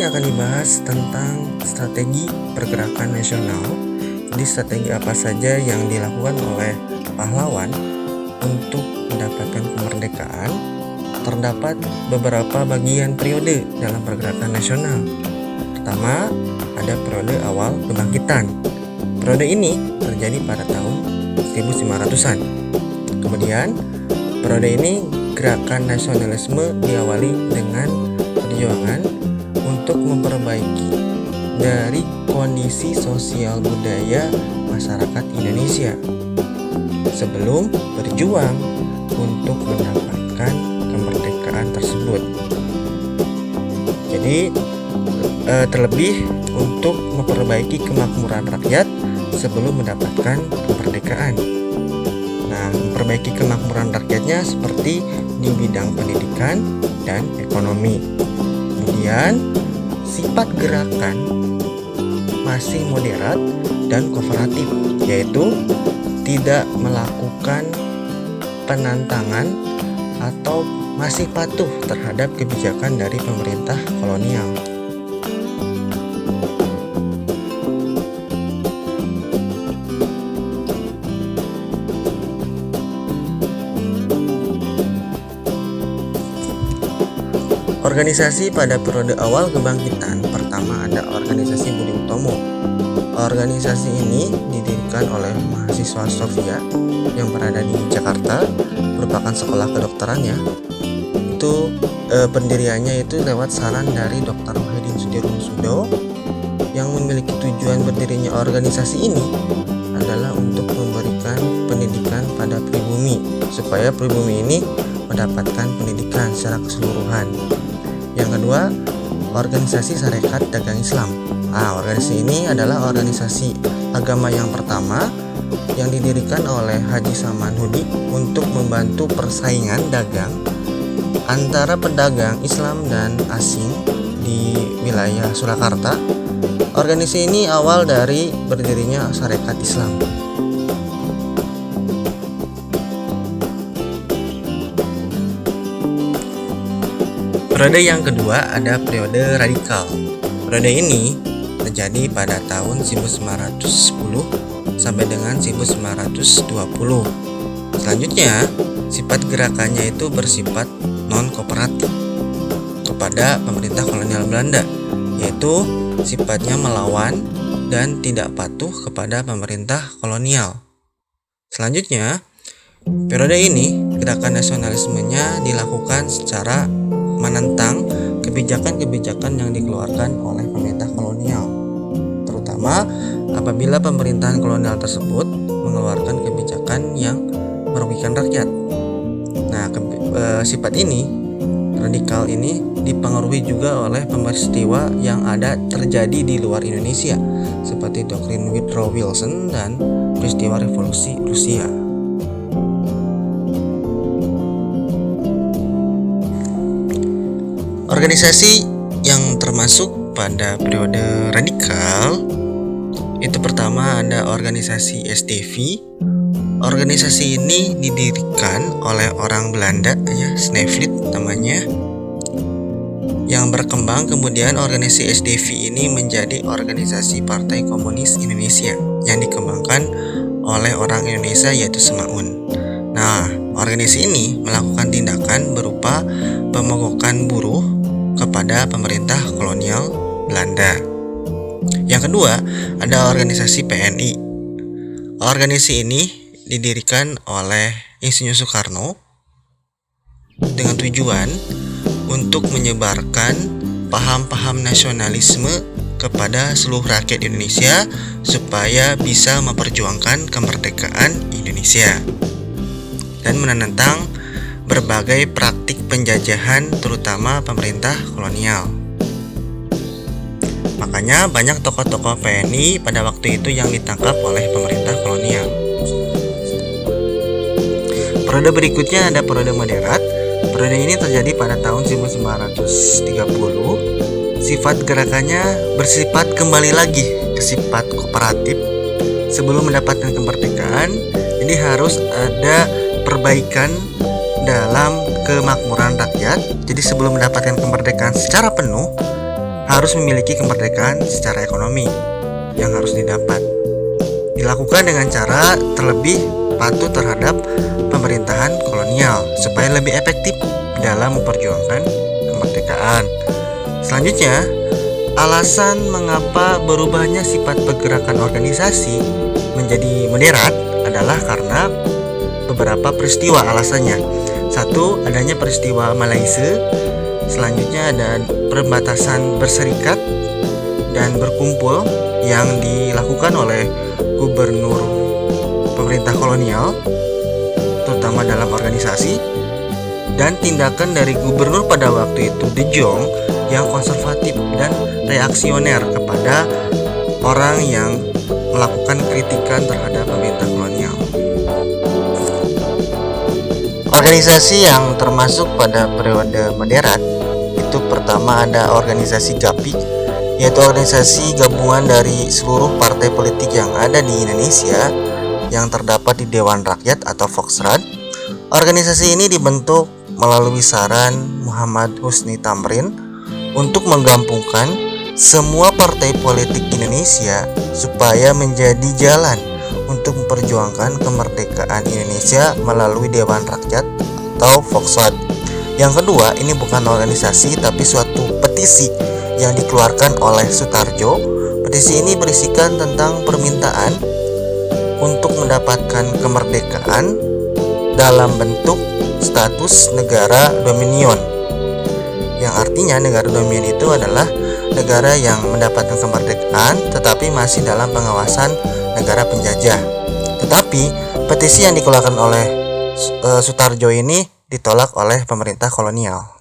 ini akan dibahas tentang strategi pergerakan nasional. Jadi strategi apa saja yang dilakukan oleh pahlawan untuk mendapatkan kemerdekaan. Terdapat beberapa bagian periode dalam pergerakan nasional. Pertama, ada periode awal kebangkitan. Periode ini terjadi pada tahun 1500-an. Kemudian, periode ini gerakan nasionalisme diawali dengan perjuangan untuk memperbaiki dari kondisi sosial budaya masyarakat Indonesia sebelum berjuang untuk mendapatkan kemerdekaan tersebut. Jadi terlebih untuk memperbaiki kemakmuran rakyat sebelum mendapatkan kemerdekaan. Nah, memperbaiki kemakmuran rakyatnya seperti di bidang pendidikan dan ekonomi. Kemudian, sifat gerakan masih moderat dan kooperatif, yaitu tidak melakukan penantangan atau masih patuh terhadap kebijakan dari pemerintah kolonial. Organisasi pada periode awal kebangkitan. Pertama ada organisasi Budi Utomo. Organisasi ini didirikan oleh mahasiswa Sofia yang berada di Jakarta, merupakan sekolah kedokterannya. Itu pendiriannya itu lewat saran dari Dr. Wahidin Sudirohusodo, yang memiliki tujuan berdirinya organisasi ini adalah untuk memberikan pendidikan pada pribumi, supaya pribumi ini mendapatkan pendidikan secara keseluruhan. Yang kedua, organisasi Sarekat Dagang Islam. Organisasi ini adalah organisasi agama yang pertama yang didirikan oleh Haji Samanhudi untuk membantu persaingan dagang antara pedagang Islam dan asing di wilayah Surakarta. Organisasi ini awal dari berdirinya Sarekat Islam. Periode yang kedua ada periode radikal. Periode ini terjadi pada tahun 1910 sampai dengan 1920. Selanjutnya, sifat gerakannya itu bersifat non-kooperatif kepada pemerintah kolonial Belanda, yaitu sifatnya melawan dan tidak patuh kepada pemerintah kolonial. Selanjutnya, periode ini gerakan nasionalismenya dilakukan secara menentang kebijakan-kebijakan yang dikeluarkan oleh pemerintah kolonial, terutama apabila pemerintahan kolonial tersebut mengeluarkan kebijakan yang merugikan rakyat. Nah, sifat ini, radikal ini, dipengaruhi juga oleh peristiwa yang ada terjadi di luar Indonesia, seperti doktrin Woodrow Wilson dan peristiwa revolusi Rusia. Organisasi yang termasuk pada periode radikal itu pertama ada organisasi SDV. Organisasi ini didirikan oleh orang Belanda, Snevely namanya, yang berkembang. Kemudian organisasi SDV ini menjadi organisasi Partai Komunis Indonesia yang dikembangkan oleh orang Indonesia, yaitu Semaun. Nah, organisasi ini melakukan tindakan berupa pemogokan buruh kepada pemerintah kolonial Belanda. Yang kedua, ada organisasi PNI. Organisasi ini didirikan oleh Insinyur Soekarno dengan tujuan untuk menyebarkan paham-paham nasionalisme kepada seluruh rakyat Indonesia supaya bisa memperjuangkan kemerdekaan Indonesia dan menentang berbagai praktik penjajahan, terutama pemerintah kolonial. Makanya banyak tokoh-tokoh PNI pada waktu itu yang ditangkap oleh pemerintah kolonial. Periode berikutnya ada periode moderat. Periode ini terjadi pada tahun 1930. Sifat gerakannya bersifat kembali lagi ke sifat kooperatif. Sebelum mendapatkan kemerdekaan, jadi harus ada perbaikan dalam kemakmuran rakyat. Jadi sebelum mendapatkan kemerdekaan secara penuh, harus memiliki kemerdekaan secara ekonomi yang harus didapat. Dilakukan dengan cara terlebih patuh terhadap pemerintahan kolonial supaya lebih efektif dalam memperjuangkan kemerdekaan. Selanjutnya, alasan mengapa berubahnya sifat pergerakan organisasi menjadi moderat adalah karena beberapa peristiwa alasannya. Satu, adanya peristiwa Malaysia. Selanjutnya ada perbatasan berserikat dan berkumpul yang dilakukan oleh gubernur pemerintah kolonial, terutama dalam organisasi, dan tindakan dari gubernur pada waktu itu De Jong yang konservatif dan reaksioner kepada orang yang melakukan kritikan terhadap pemerintah kolonial. Organisasi yang termasuk pada periode moderat itu pertama ada organisasi GAPI, yaitu organisasi gabungan dari seluruh partai politik yang ada di Indonesia yang terdapat di Dewan Rakyat atau Volksraad. Organisasi ini dibentuk melalui saran Muhammad Husni Tamrin untuk menggabungkan semua partai politik Indonesia supaya menjadi jalan untuk memperjuangkan kemerdekaan Indonesia melalui Dewan Rakyat atau Volksraad. Yang kedua, ini bukan organisasi tapi suatu petisi yang dikeluarkan oleh Sutarjo. Petisi ini berisikan tentang permintaan untuk mendapatkan kemerdekaan dalam bentuk status negara dominion, yang artinya negara dominion itu adalah negara yang mendapatkan kemerdekaan tetapi masih dalam pengawasan negara penjajah. Tetapi petisi yang dikeluarkan oleh Sutarjo ini ditolak oleh pemerintah kolonial.